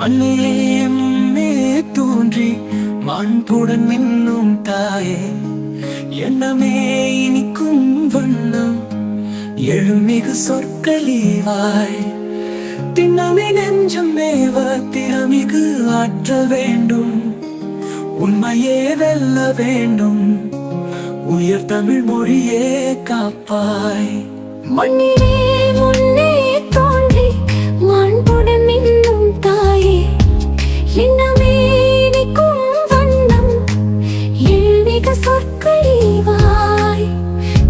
மண்ணிலே முன்னே தோன்றி மாண்புடன் மின்னும் தாயே, எண்ணமே இனிக்கும் வண்ணம் எழுமிகு சொற்களீவாய். திண்ணமே நெஞ்சம் மேவ திறமிகு ஆற்ற வேண்டும், உண்மையே வெல்ல வேண்டும், உயர் தமிழ் மொழியே காப்பாய். மண்ணிலே முன்னே தோன்றி மாண்புடன் மின்னும் தாயே, எண்ணமே இனிக்கும் வண்ணம் எழுமிகு சொற்களீவாய்.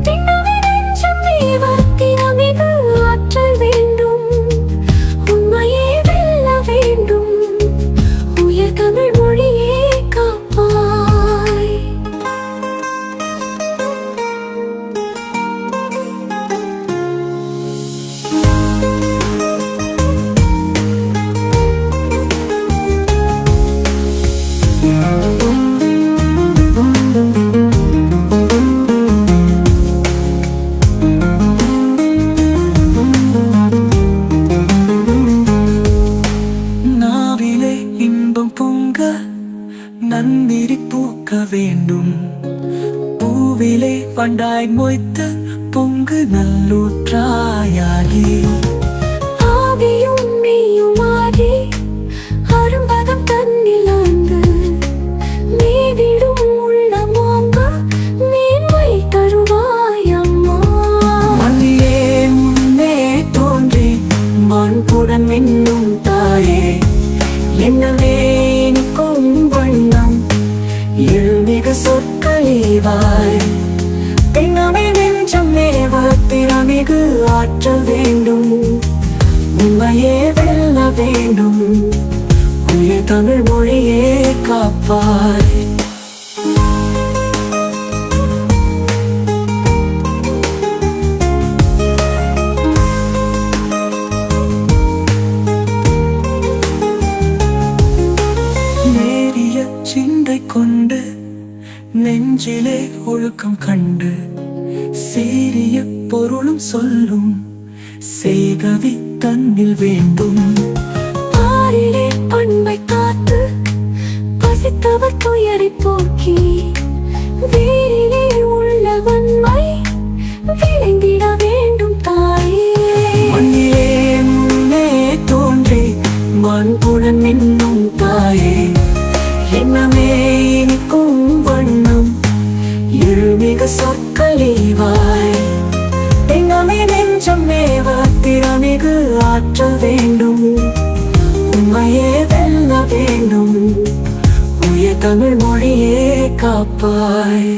திண்ணமே நெஞ்சம் மேவ திறமிகு ஆற்றல் வேண்டும், உண்மையே வெல்ல வேண்டும், உயர் தமிழ் மொழியே காப்பாய். நாவிலே இன்பம் பொங்க நன்னிரி பூக்க வேண்டும், பூவிலே பண்டாய் மொய்த்து பொங்கு நல்லூற்றாயாகி. ஆவியும் மெய்யுமாகி அரும்பதம் தன்னில் ஆழ்ந்து மேவிடும் உள்ளமோங்க மேன்மை தருவாயம்மா. மண்ணிலே முன்னே தோன்றி மாண்புடன் மின்னும் தாயே, எண்ணமே இனிக்கும் வண்ணம் எழுமிகு சொற்களீவாய். திண்ணமே நெஞ்சம் மேவ திறமிகு ஆற்றல் வேண்டும், உண்மையே வெல்ல வேண்டும், உயர் தமிழ் மொழியே காப்பாய். நேரிய சிந்தை கொண்டு நெஞ்சிலே ஒழுக்கம் கண்டு சீரிய பொருளும் சொல்லும் செய்கவி தன்னில் வேண்டும். பாரிலே பண்பை காத்து பசித்தவர் துயரை போக்கி வேரிலே உள்ள வன்மை விளங்கிட வேண்டும் தாயே. மண்ணிலே முன்னே தோன்றி மாண்புடன் மின்னும் தாயே, எண்ணமே இனிக்கும் வண்ணம் எழுமிகு சொற்களீவாய். திண்ணமே நெஞ்சம் மேவ திறமிகு ஆற்றல் வேண்டும், உண்மையே வெல்ல வேண்டும், உயர் தமிழ் மொழியே காப்பாய்.